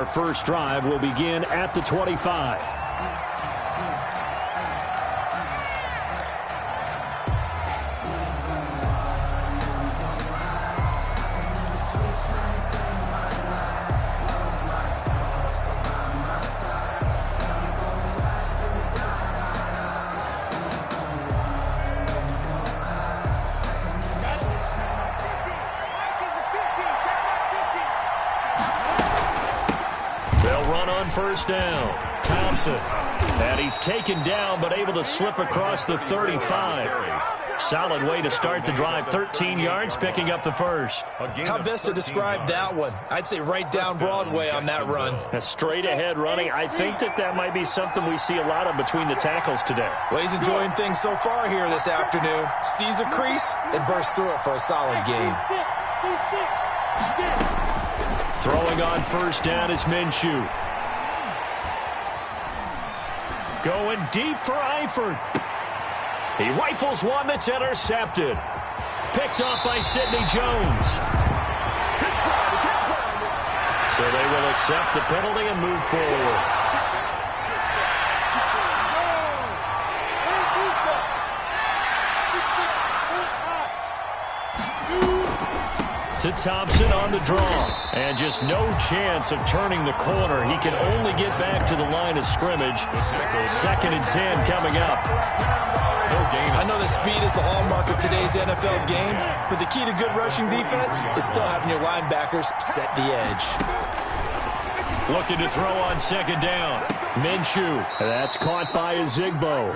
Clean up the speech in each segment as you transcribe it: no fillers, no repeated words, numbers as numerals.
Our first drive will begin at the 25. First down, Thompson. And he's taken down, but able to slip across the 35. Solid way to start the drive. 13 yards, picking up the first. How best to describe that one? I'd say right down Broadway on that run. A straight ahead running. I think that might be something we see a lot of between the tackles today. Well, he's enjoying things so far here this afternoon. Sees a crease and bursts through it for a solid gain. Throwing on first down is Minshew. Going deep for Eifert. He rifles one that's intercepted. Picked off by Sidney Jones. So they will accept the penalty and move forward. To Thompson on the draw. And just no chance of turning the corner. He can only get back to the line of scrimmage. 2nd and 10 coming up. I know that speed is the hallmark of today's NFL game, but the key to good rushing defense is still having your linebackers set the edge. Looking to throw on 2nd down. Minshew. That's caught by Ezigbo.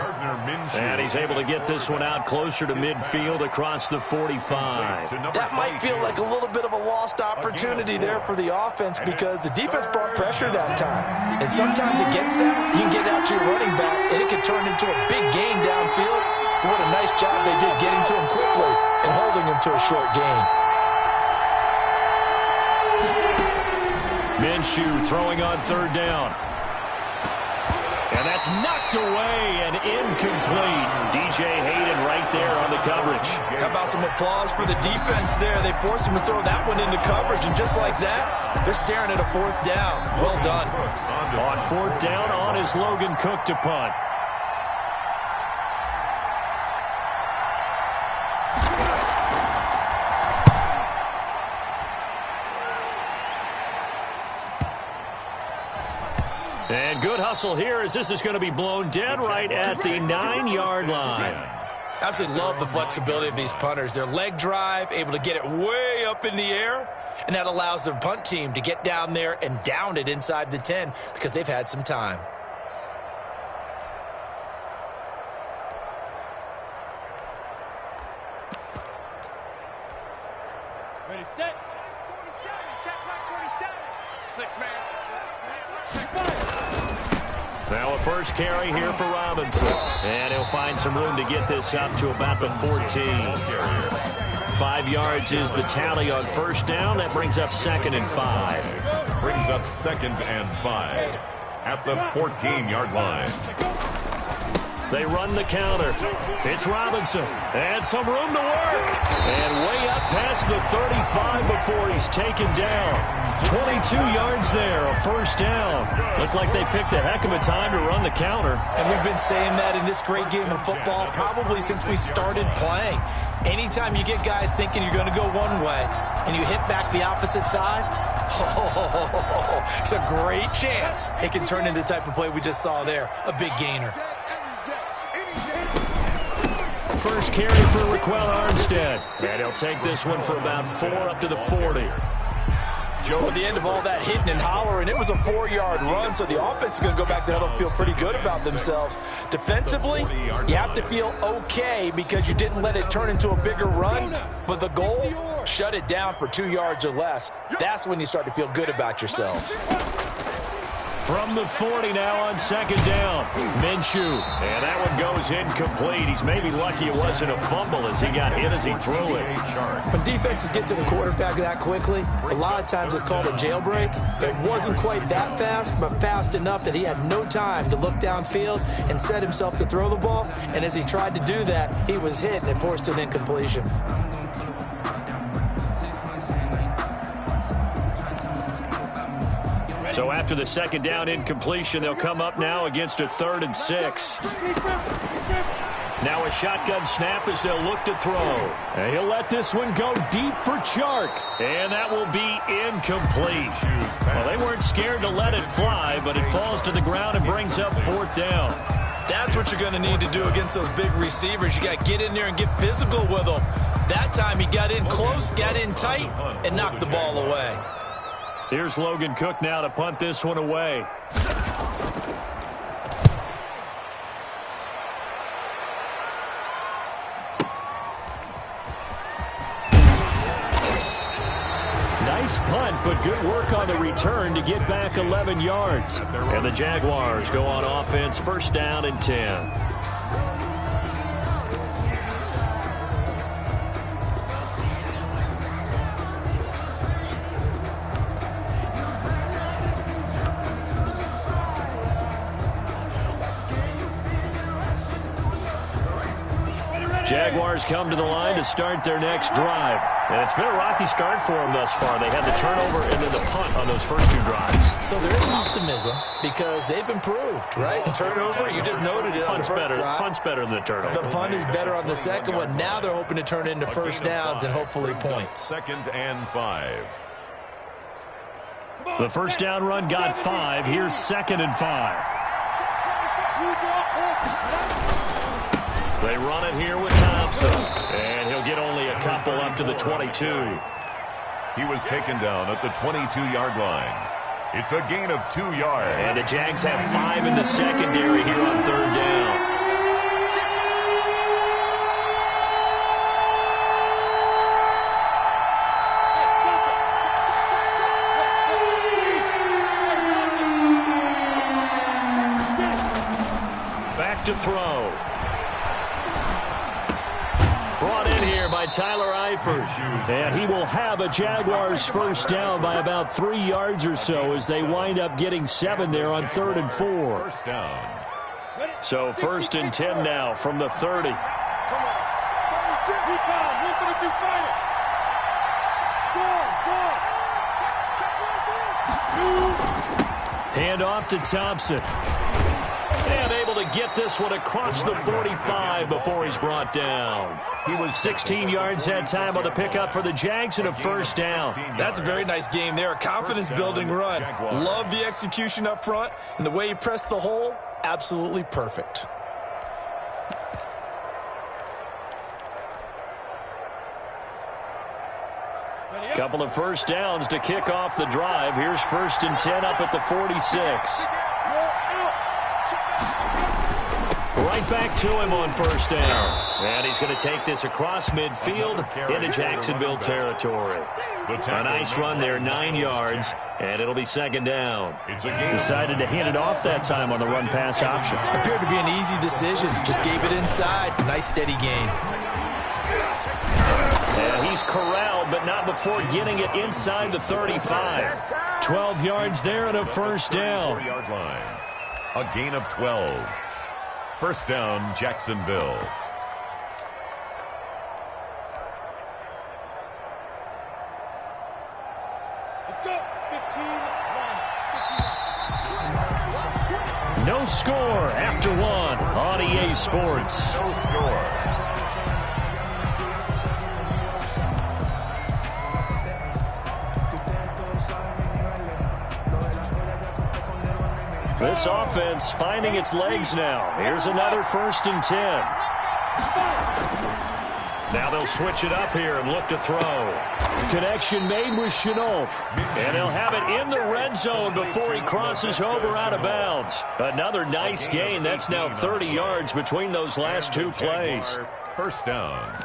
And he's able to get this one out closer to midfield across the 45. That might feel like a little bit of a lost opportunity there for the offense because the defense brought pressure that time. And sometimes against that, you can get out to your running back, and it can turn into a big gain downfield. But what a nice job they did getting to him quickly and holding him to a short gain. Minshew throwing on 3rd down. And that's knocked away and incomplete. DJ Hayden right there on the coverage. How about some applause for the defense there? They forced him to throw that one into coverage, and just like that, they're staring at a 4th down. Well done. On 4th down, on is Logan Cook to punt. And good hustle here as this is going to be blown dead right at the 9-yard line. Absolutely love the flexibility of these punters. Their leg drive, able to get it way up in the air, and that allows their punt team to get down there and down it inside the 10 because they've had some time. Ready, set. 47, check back 47. 6-man. Check back. Now a first carry here for Robinson. And he'll find some room to get this up to about the 14. 5 yards is the tally on first down. That brings up 2nd and 5. Brings up 2nd and 5 at the 14-yard line. They run the counter. It's Robinson. And some room to work. And way up past the 35 before he's taken down. 22 yards there, a first down. Looked like they picked a heck of a time to run the counter. And we've been saying that in this great game of football probably since we started playing. Anytime you get guys thinking you're going to go one way and you hit back the opposite side, it's a great chance it can turn into the type of play we just saw there, a big gainer. First carry for Raquel Armstead. And he'll take this one for about 4 up to the 40. Joe, at the end of all that hitting and hollering, it was a 4-yard run, so the offense is going to go back there and feel pretty good about themselves. Defensively, you have to feel okay because you didn't let it turn into a bigger run, but the goal, shut it down for 2 yards or less. That's when you start to feel good about yourselves. From the 40 now on 2nd down. Minshew. And that one goes incomplete. He's maybe lucky it wasn't a fumble as he got hit as he threw it. When defenses get to the quarterback that quickly, a lot of times it's called a jailbreak. It wasn't quite that fast, but fast enough that he had no time to look downfield and set himself to throw the ball. And as he tried to do that, he was hit and it forced an incompletion. So after the second down incompletion, they'll come up now against a 3rd and 6. Now a shotgun snap as they'll look to throw. And he'll let this one go deep for Chark. And that will be incomplete. Well, they weren't scared to let it fly, but it falls to the ground and brings up 4th down. That's what you're going to need to do against those big receivers. You got to get in there and get physical with them. That time he got in close, got in tight, and knocked the ball away. Here's Logan Cook now to punt this one away. Nice punt, but good work on the return to get back 11 yards. And the Jaguars go on offense, 1st down and 10. Jaguars come to the line to start their next drive. And it's been a rocky start for them thus far. They had the turnover and then the punt on those first 2 drives. So there is optimism because they've improved, right? Turnover, you just noted it on the first drive. Punt's better than the turnover. The punt is better on the second one. Now they're hoping to turn into first downs and hopefully points. 2nd and 5. The first down run got 5. Here's 2nd and 5. They run it here with Thompson. And he'll get only a couple up to the 22. He was taken down at the 22-yard line. It's a gain of 2 yards. And the Jags have 5 in the secondary here on 3rd down. Back to throw. Brought in here by Tyler Eifert. And he will have a Jaguars first down by about 3 yards or so as they wind up getting 7 there on 3rd and 4. First down. So 1st and 10 now from the 30. Hand off to Thompson. And able to get this one across the 45 before he's brought down. He was 16 yards that time on the pickup for the Jags and a first down. That's a very nice game there. A confidence-building run. Love the execution up front. And the way he pressed the hole, absolutely perfect. Couple of first downs to kick off the drive. Here's 1st and 10 up at the 46. Right back to him on first down. And he's going to take this across midfield into Jacksonville territory. A nice run there, 9 yards, and it'll be 2nd down. Decided to hand it off that time on the run-pass option. Appeared to be an easy decision. Just gave it inside. Nice steady gain. And he's corralled, but not before getting it inside the 35. 12 yards there and a first down. 4-yard line. A gain of 12. First down, Jacksonville. Let's go. 15-1. No score after 1 on EA Sports. No score. This offense finding its legs now. Here's another 1st and 10. Now they'll switch it up here and look to throw. Connection made with Chenault. And he'll have it in the red zone before he crosses over out of bounds. Another nice gain. That's now 30 yards between those last 2 plays. First down.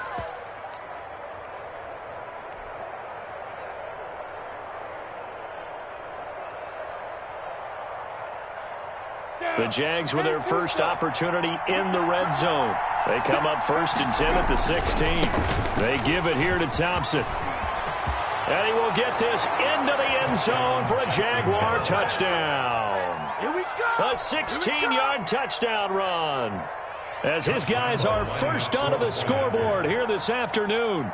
The Jags with their first opportunity in the red zone. They come up 1st and 10 at the 16. They give it here to Thompson. And he will get this into the end zone for a Jaguar touchdown. Here we go. A 16-yard touchdown run. As his guys are first onto the scoreboard here this afternoon.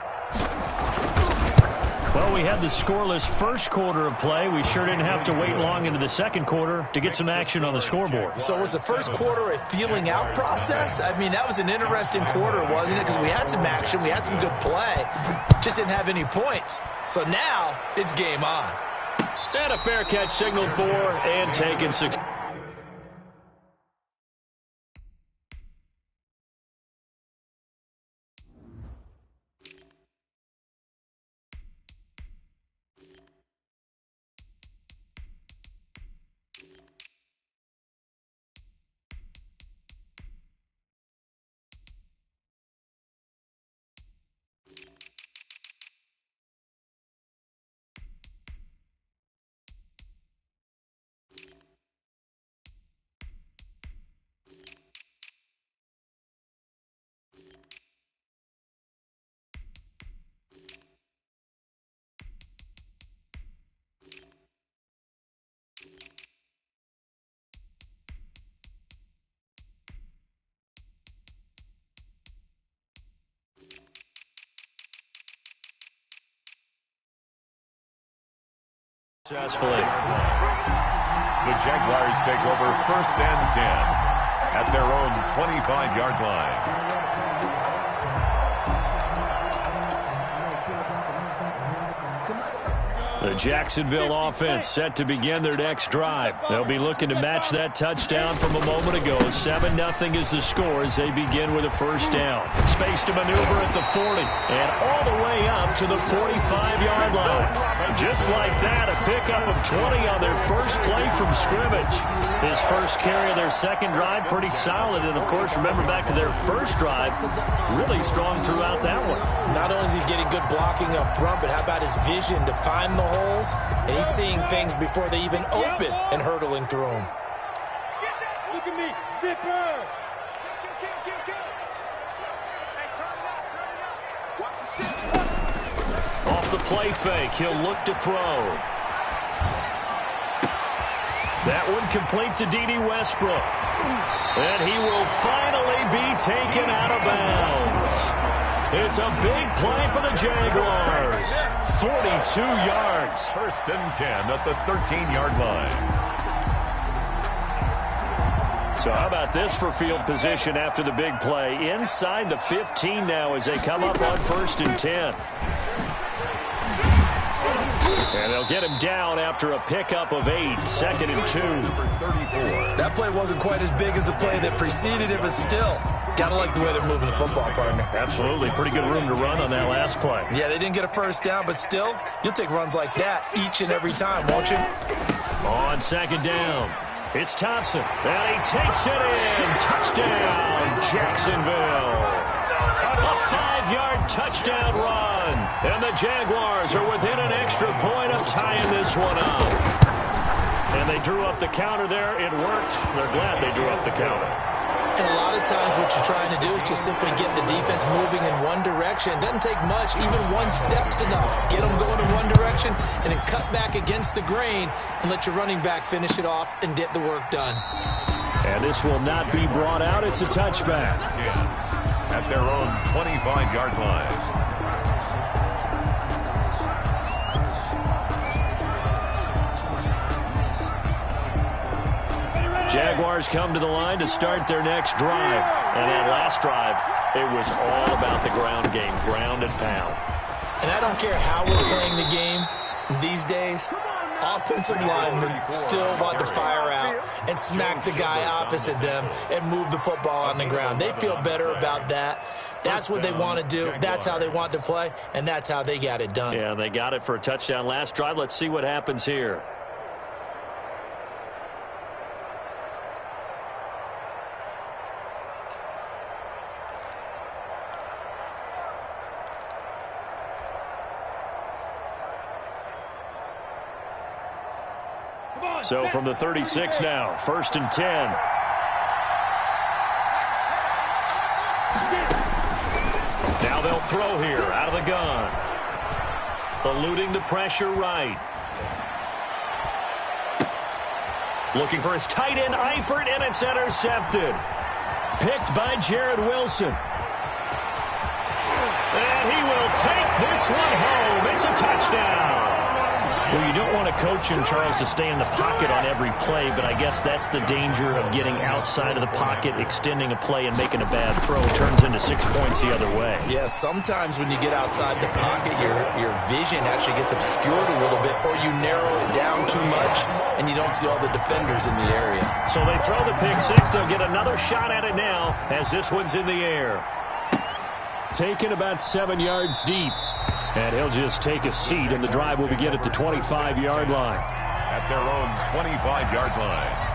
Well, we had the scoreless first quarter of play. We sure didn't have to wait long into the second quarter to get some action on the scoreboard. So was the first quarter a feeling out process? I mean, that was an interesting quarter, wasn't it? Because we had some action, we had some good play, just didn't have any points. So now it's game on. And a fair catch signaled for and taken 6. Successfully. The Jaguars take over 1st and 10 at their own 25-yard line. The Jacksonville offense set to begin their next drive. They'll be looking to match that touchdown from a moment ago. 7-0 is the score as they begin with a first down. Space to maneuver at the 40 and all the way up to the 45-yard line. Just like that, a pickup of 20 on their first play from scrimmage. His first carry of their second drive, pretty solid. And, of course, remember back to their first drive, really strong throughout that one. Not only is he getting good blocking up front, but how about his vision to find the holes? And he's seeing things before they even open and hurdling through them. Look at me, zipper. Off the play fake, he'll look to throw. That one complete to D.D. Westbrook. And he will finally be taken out of bounds. It's a big play for the Jaguars. 42 yards. 1st and 10 at the 13-yard line. So how about this for field position after the big play? Inside the 15 now as they come up on 1st and 10. And they'll get him down after a pickup of 8, 2nd and 2. That play wasn't quite as big as the play that preceded it, but still, got to like the way they're moving the football, partner. Absolutely. Pretty good room to run on that last play. Yeah, they didn't get a first down, but still, you'll take runs like that each and every time, won't you? On 2nd down, it's Thompson. And he takes it in. Touchdown, Jacksonville. A 5-yard touchdown run. And the Jaguars are within an extra point of tying this one up. And they drew up the counter there. It worked. They're glad they drew up the counter. And a lot of times what you're trying to do is just simply get the defense moving in one direction. It doesn't take much. Even one step's enough. Get them going in one direction and then cut back against the grain and let your running back finish it off and get the work done. And this will not be brought out. It's a touchback. At their own 25-yard line. Jaguars come to the line to start their next drive. And that last drive, it was all about the ground game, ground and pound. And I don't care how we're playing the game these days, offensive linemen still want to fire out and smack the guy opposite them and move the football on the ground. They feel better about that. That's what they want to do. That's how they want to play, and that's how they got it done. Yeah, they got it for a touchdown last drive. Let's see what happens here. So from the 36 now, 1st and 10. Now they'll throw here out of the gun. Eluding the pressure right. Looking for his tight end, Eifert, and it's intercepted. Picked by Jared Wilson. And he will take this one home. It's a touchdown. Well, you don't want to coach him, Charles, to stay in the pocket on every play, but I guess that's the danger of getting outside of the pocket, extending a play, and making a bad throw. Turns into 6 points the other way. Yeah, sometimes when you get outside the pocket, your vision actually gets obscured a little bit, or you narrow it down too much, and you don't see all the defenders in the area. So they throw the pick six. They'll get another shot at it now as this one's in the air. Taken about 7 yards deep. And he'll just take a seat, and the drive will begin at the 25-yard line. At their own 25-yard line.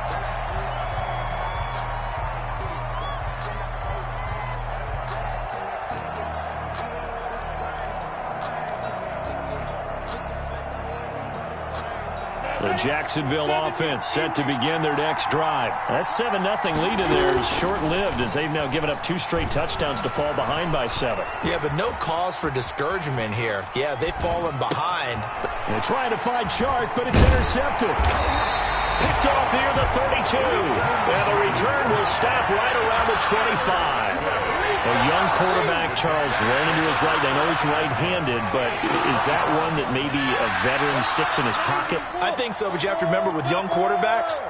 The Jacksonville offense set to begin their next drive. That 7-0 lead in there is short-lived as they've now given up 2 straight touchdowns to fall behind by 7. Yeah, but no cause for discouragement here. Yeah, they've fallen behind. They're trying to find Chark, but it's intercepted. Picked off here, the 32. And the return will stop right around the 25. A young quarterback, Charles, rolling to his right. I know he's right-handed, but is that one that maybe a veteran sticks in his pocket? I think so, but you have to remember with young quarterbacks,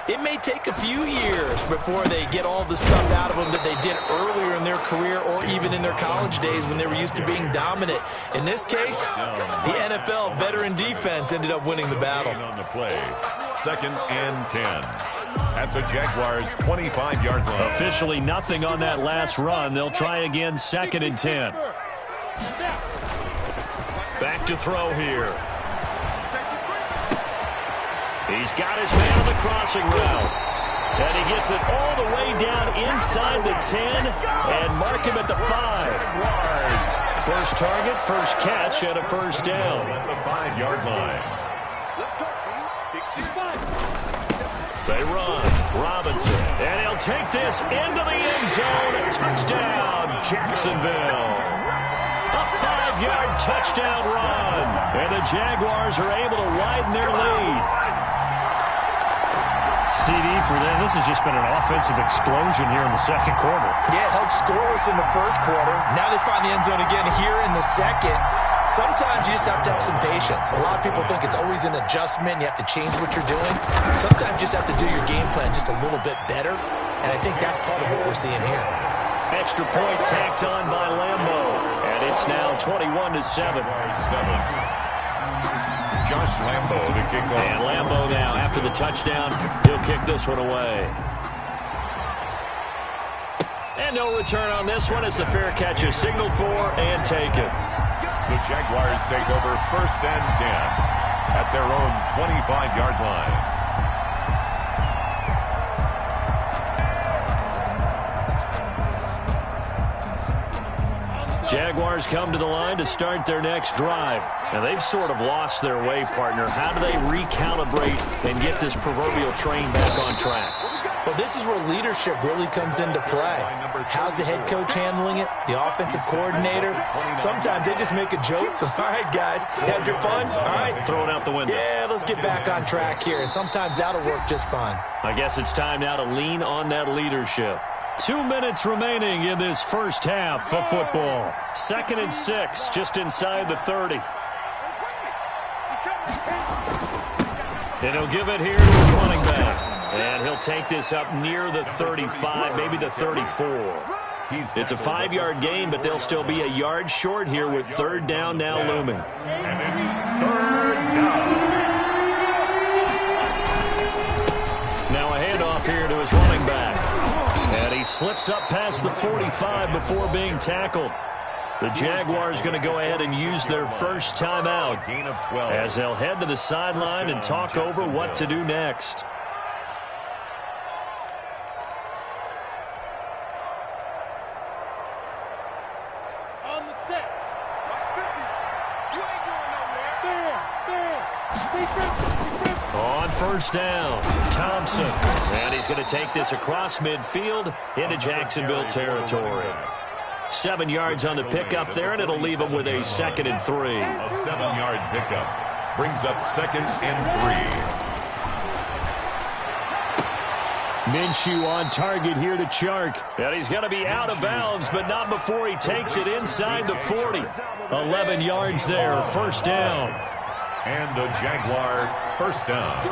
it may take a few years before they get all the stuff out of them that they did earlier in their career or even in their college days when they were used to being dominant. In this case, the NFL veteran defense ended up winning the battle. On the play, 2nd and 10. At the Jaguars' 25-yard line. Officially nothing on that last run. They'll try again, 2nd and 10. Back to throw here. He's got his man on the crossing route. And he gets it all the way down inside the 10 and mark him at the 5. First target, first catch, and a first down. At the 5-yard line. They run. Robinson. And he'll take this into the end zone. Touchdown, Jacksonville. A 5-yard touchdown run. And the Jaguars are able to widen their lead. CD for them. This has just been an offensive explosion here in the second quarter. Yeah, held scoreless in the first quarter. Now they find the end zone again here in the second. Sometimes you just have to have some patience. A lot of people think it's always an adjustment. You have to change what you're doing. Sometimes you just have to do your game plan just a little bit better. And I think that's part of what we're seeing here. Extra point tacked on by Lambo. And it's now 21-7. Josh Lambo to kick off. And Lambo now, after the touchdown, he'll kick this one away. And no return on this one as the fair catch is signaled for and taken. The Jaguars take over 1st and 10 at their own 25-yard line. Jaguars come to the line to start their next drive. Now, they've sort of lost their way, partner. How do they recalibrate and get this proverbial train back on track? Well, this is where leadership really comes into play. How's the head coach handling it? The offensive coordinator? Sometimes they just make a joke. All right, guys, had your fun? All right. Throw it out the window. Yeah, let's get back on track here. And sometimes that'll work just fine. I guess it's time now to lean on that leadership. 2 minutes remaining in this first half of football. 2nd and 6, just inside the 30. And he'll give it here to his running back. And he'll take this up near the 35, maybe the 34. It's a 5-yard gain, but they'll still be a yard short here with 3rd down now looming. And it's 3rd down. Now a handoff here to his running back. And he slips up past the 45 before being tackled. The Jaguars going to go ahead and use their first timeout Gain of 12. as they'll head to the sideline and talk over what to do next. On the set. Watch 50. You ain't going nowhere. There. Defense. On first down, Thompson. And he's going to take this across midfield into Jacksonville territory. 7 yards on the pickup there, and it'll leave him with a 2nd and 3. A 7-yard pickup brings up 2nd and 3. Minshew on target here to Chark. And he's going to be out of bounds, but not before he takes it inside the 40. 11 yards there, first down. And the Jaguar first down.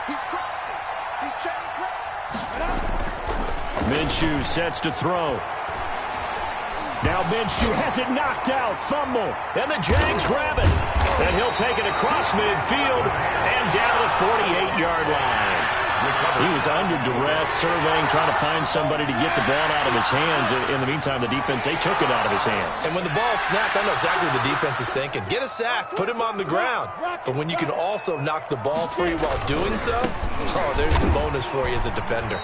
He's crossing. He's checking cross. Minshew sets to throw. Now Minshew has it knocked out. Fumble. And the Jags grab it. And he'll take it across midfield and down to the 48-yard line. He was under duress, surveying, trying to find somebody to get the ball out of his hands. In the meantime, the defense, they took it out of his hands. And when the ball snapped, I know exactly what the defense is thinking. Get a sack, put him on the ground. But when you can also knock the ball free while doing so, oh, there's the bonus for you as a defender.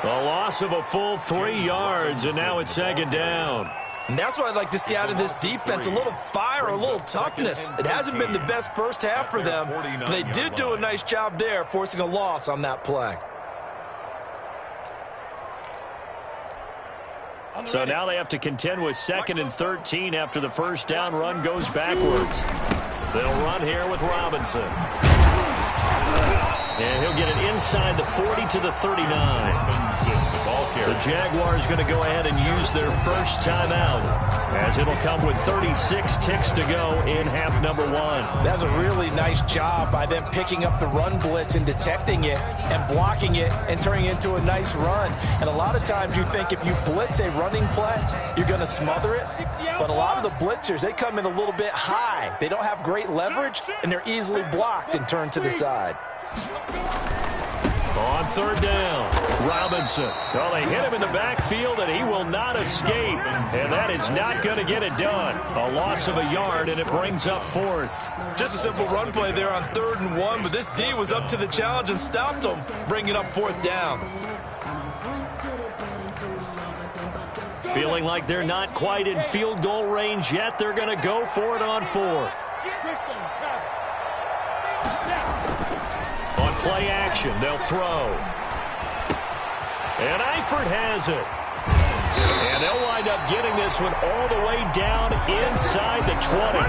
A loss of a full 3 yards, and now it's second down. And that's what I'd like to see out of this defense, a little fire, a little toughness. It hasn't been the best first half for them, but they did do a nice job there, forcing a loss on that play. So now they have to contend with 2nd and 13 after the first down run goes backwards. They'll run here with Robinson. And he'll get it inside the 40 to the 39. The Jaguars going to go ahead and use their first timeout, as it'll come with 36 ticks to go in half number 1. That's a really nice job by them picking up the run blitz and detecting it and blocking it and turning it into a nice run. And a lot of times you think if you blitz a running play, you're going to smother it. But a lot of the blitzers, they come in a little bit high. They don't have great leverage, and they're easily blocked and turned to the side. On third down, Robinson. Well, they hit him in the backfield, and he will not escape. And that is not going to get it done. A loss of a yard, and it brings up 4th. Just a simple run play there on 3rd and 1, but this D was up to the challenge and stopped them, bringing up 4th down. Feeling like they're not quite in field goal range yet. They're going to go for it on 4th. On play action, they'll throw. And Eifert has it. And they'll wind up getting this one all the way down inside the 20.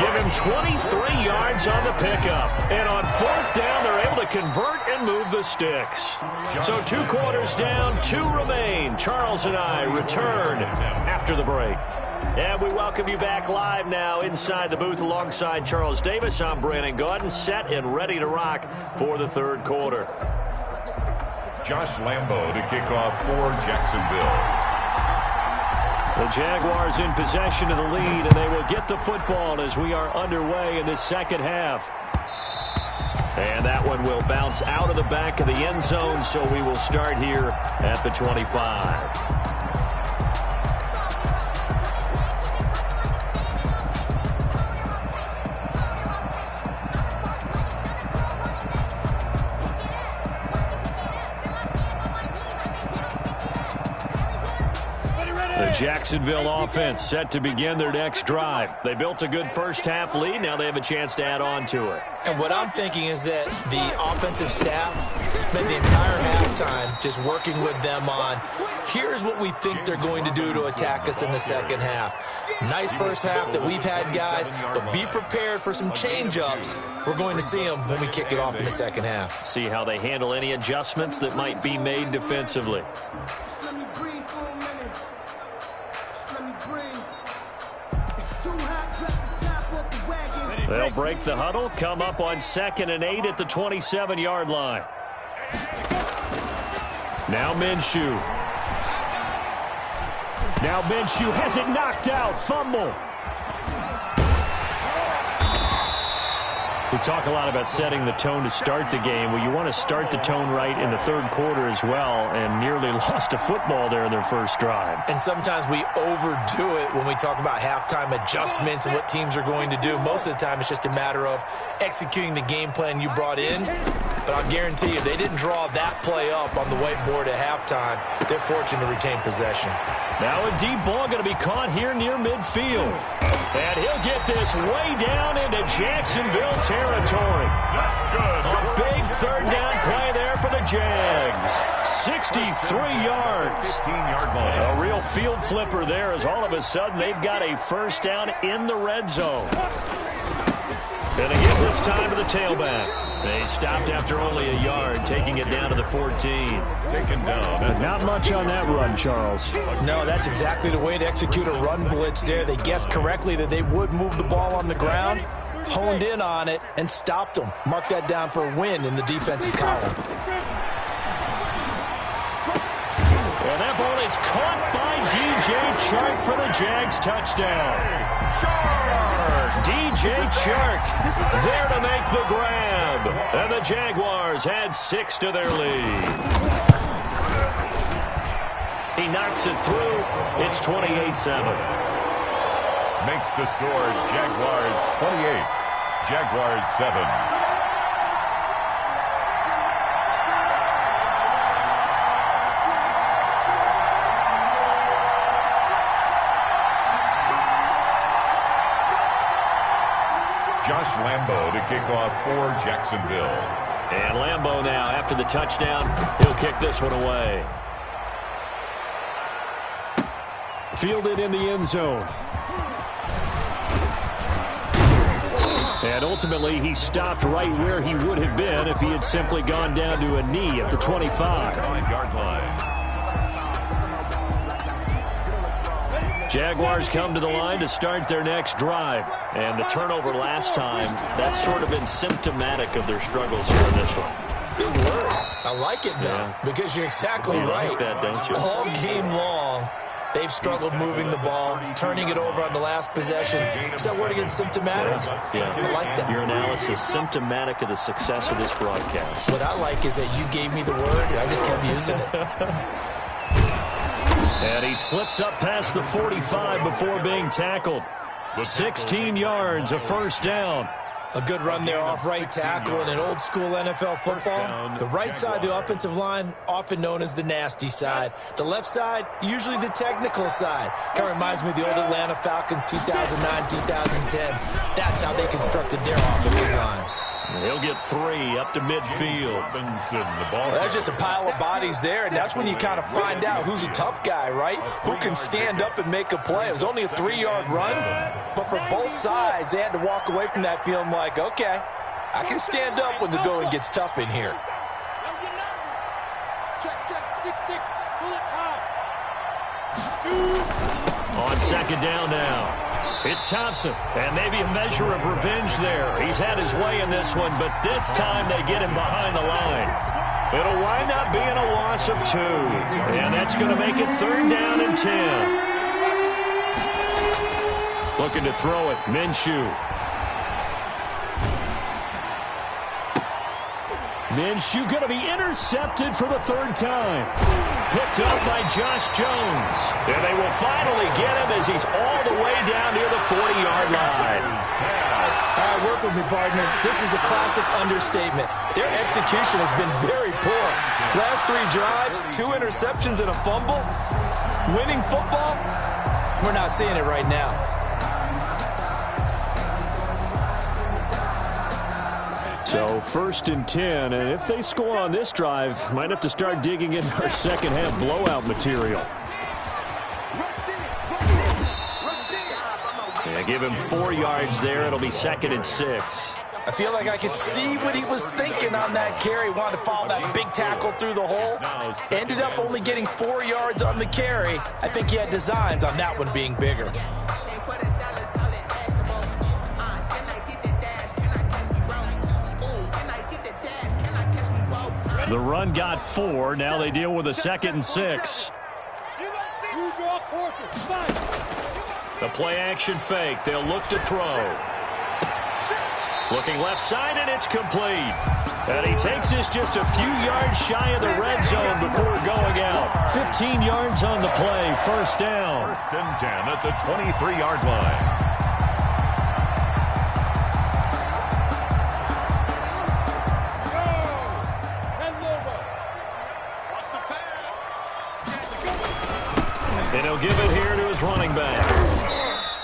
Give him 23 yards on the pickup. And on 4th down, they're able to convert and move the sticks. So 2 quarters down, 2 remain. Charles and I return after the break. And we welcome you back live now inside the booth alongside Charles Davis. I'm Brandon Gaudin, set and ready to rock for the 3rd quarter. Josh Lambo to kick off for Jacksonville. The Jaguars in possession of the lead, and they will get the football as we are underway in this second half. And that one will bounce out of the back of the end zone, so we will start here at the 25. Jacksonville offense set to begin their next drive. They built a good first half lead. Now they have a chance to add on to it. And what I'm thinking is that the offensive staff spent the entire halftime just working with them on, here's what we think they're going to do to attack us in the second half. Nice first half that we've had, guys, but be prepared for some change-ups. We're going to see them when we kick it off in the second half. See how they handle any adjustments that might be made defensively. They'll break the huddle, come up on 2nd and 8 at the 27-yard line. Now Minshew. Now Minshew has it knocked out. Fumble. We talk a lot about setting the tone to start the game. Well, you want to start the tone right in the 3rd quarter as well, and nearly lost a football there in their first drive. And sometimes we overdo it when we talk about halftime adjustments and what teams are going to do. Most of the time, it's just a matter of executing the game plan you brought in. But I'll guarantee you, they didn't draw that play up on the whiteboard at halftime. They're fortunate to retain possession. Now a deep ball going to be caught here near midfield. And he'll get this way down into Jacksonville territory. That's good. A big 3rd down play there for the Jags. 63 yards. 15-yard line. A real field flipper there as all of a sudden they've got a first down in the red zone. And a give this time to the tailback. They stopped after only a yard, taking it down to the 14. Taken down. Not much on that run, Charles. No, that's exactly the way to execute a run blitz there. They guessed correctly that they would move the ball on the ground, honed in on it, and stopped them. Mark that down for a win in the defense's column. And that ball is caught by DJ Chark for the Jags touchdown. DJ Chark there to make the grab. And the Jaguars add 6 to their lead. He knocks it through. It's 28-7. Makes the score Jaguars 28, Jaguars 7. Josh Lambo to kick off for Jacksonville. And Lambo now, after the touchdown, he'll kick this one away. Fielded in the end zone. And ultimately, he stopped right where he would have been if he had simply gone down to a knee at the 25. 9-yard line. Jaguars come to the line to start their next drive. And the turnover last time, that's sort of been symptomatic of their struggles here in this one. Big word. I like it, though, because you're exactly right. Like that, don't you? All game long, they've struggled moving the ball, turning it over on the last possession. Is that word again, symptomatic? Yeah. I like that. Your analysis, symptomatic of the success of this broadcast. What I like is that you gave me the word, and I just kept using it. And he slips up past the 45 before being tackled. 16 yards, a first down. A good run there off right tackle in an old-school NFL football. The right side of the offensive line, often known as the nasty side. The left side, usually the technical side. Kind of reminds me of the old Atlanta Falcons 2009-2010. That's how they constructed their offensive line. He'll get 3 up to midfield. Well, that's just a pile of bodies there, and that's when you kind of find out who's a tough guy, right? Who can stand up and make a play. It was only a 3-yard run, but for both sides, they had to walk away from that feeling like, okay, I can stand up when the going gets tough in here. On second down now. It's Thompson, and maybe a measure of revenge there. He's had his way in this one, but this time they get him behind the line. It'll wind up being a loss of 2, and that's going to make it 3rd down and 10. Looking to throw it, Minshew. Minshew going to be intercepted for the 3rd time. Picked up by Josh Jones. And they will finally get him as he's all the way down near the 40-yard line. All right, work with me, partner. This is a classic understatement. Their execution has been very poor. Last 3 drives, 2 interceptions and a fumble. Winning football, we're not seeing it right now. So 1st and 10, and if they score on this drive, might have to start digging into our second half blowout material. Yeah, give him 4 yards there. It'll be 2nd and 6. I feel like I could see what he was thinking on that carry. Wanted to follow that big tackle through the hole. Ended up only getting 4 yards on the carry. I think he had designs on that one being bigger. The run got 4. Now they deal with a 2nd and 6. The play action fake. They'll look to throw. Looking left side, and it's complete. And he takes this just a few yards shy of the red zone before going out. 15 yards on the play. 1st down. 1st and 10 at the 23-yard line. And he'll give it here to his running back.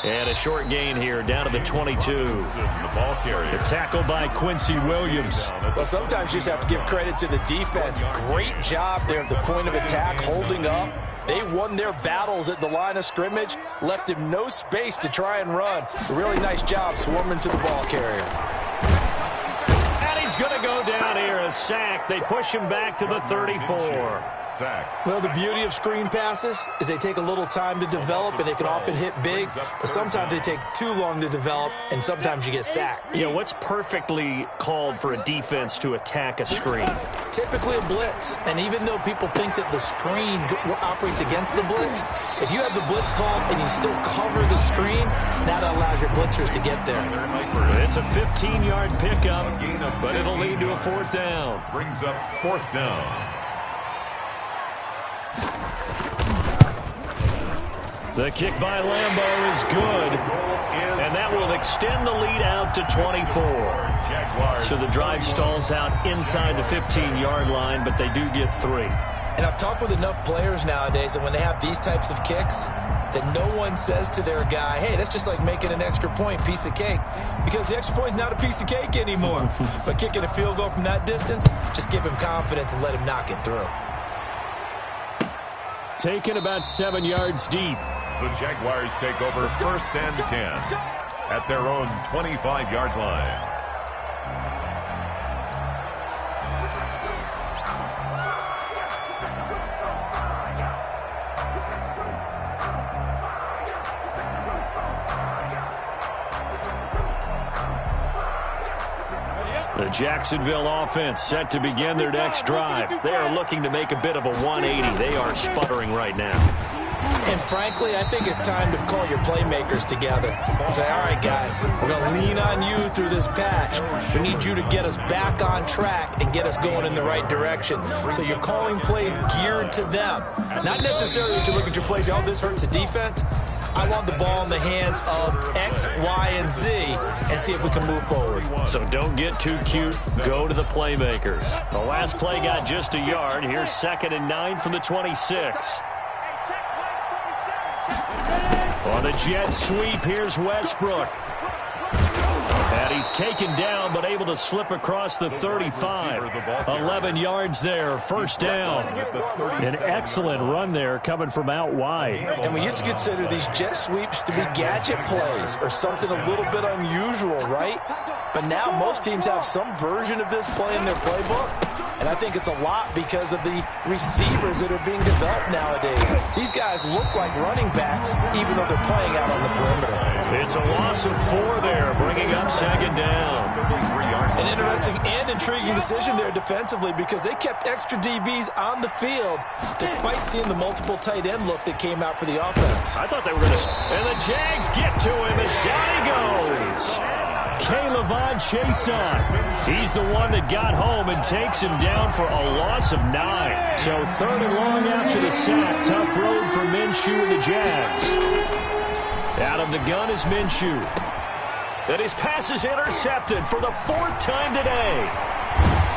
And a short gain here down to the 22. The ball carrier. The tackle by Quincy Williams. Well, sometimes you just have to give credit to the defense. Great job there at the point of attack, holding up. They won their battles at the line of scrimmage, left him no space to try and run. A really nice job swarming to the ball carrier. He's going to go down here, a sack. They push him back to the 34. Sack. Well, the beauty of screen passes is they take a little time to develop, and they can often hit big, but sometimes they take too long to develop, and sometimes you get sacked. Yeah, what's perfectly called for a defense to attack a screen? Typically a blitz, and even though people think that the screen operates against the blitz, if you have the blitz called and you still cover the screen, that allows your blitzers to get there. It's a 15-yard pickup, but it'll lead to a 4th down. Brings up 4th down. The kick by Lambeau is good, and that will extend the lead out to 24. So the drive stalls out inside the 15-yard line, but they do get 3. And I've talked with enough players nowadays that when they have these types of kicks, that no one says to their guy, hey, that's just like making an extra point, piece of cake. Because the extra point is not a piece of cake anymore. But kicking a field goal from that distance, just give him confidence and let him knock it through. Taken about 7 yards deep. The Jaguars take over 1st and 10 at their own 25-yard line. The Jacksonville offense set to begin their next drive. They are looking to make a bit of a 180. They are sputtering right now. And frankly, I think it's time to call your playmakers together and say, all right, guys, we're going to lean on you through this patch. We need you to get us back on track and get us going in the right direction. So you're calling plays geared to them. Not necessarily that you look at your plays, oh, this hurts the defense. I want the ball in the hands of X, Y, and Z and see if we can move forward. So don't get too cute. Go to the playmakers. The last play got just a yard. Here's 2nd and 9 from the 26. On the jet sweep, here's Westbrook. And he's taken down, but able to slip across the 35. 11 yards there, 1st down. An excellent run there coming from out wide. And we used to consider these jet sweeps to be gadget plays or something a little bit unusual, right? But now most teams have some version of this play in their playbook. And I think it's a lot because of the receivers that are being developed nowadays. These guys look like running backs, even though they're playing out on the perimeter. It's a loss of 4 there, bringing up 2nd down. An interesting and intriguing decision there defensively because they kept extra DBs on the field despite seeing the multiple tight end look that came out for the offense. I thought they were going to... And the Jags get to him as down he goes. K'Lavon Chason. He's the one that got home and takes him down for a loss of 9. So 3rd and long after the sack. Tough road for Minshew and the Jags. Out of the gun is Minshew. And his pass is intercepted for the 4th time today.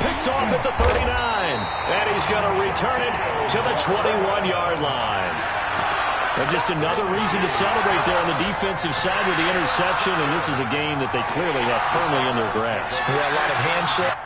Picked off at the 39. And he's going to return it to the 21-yard line. And just another reason to celebrate there on the defensive side with the interception, and this is a game that they clearly have firmly in their grasp. Yeah, a lot of handshake.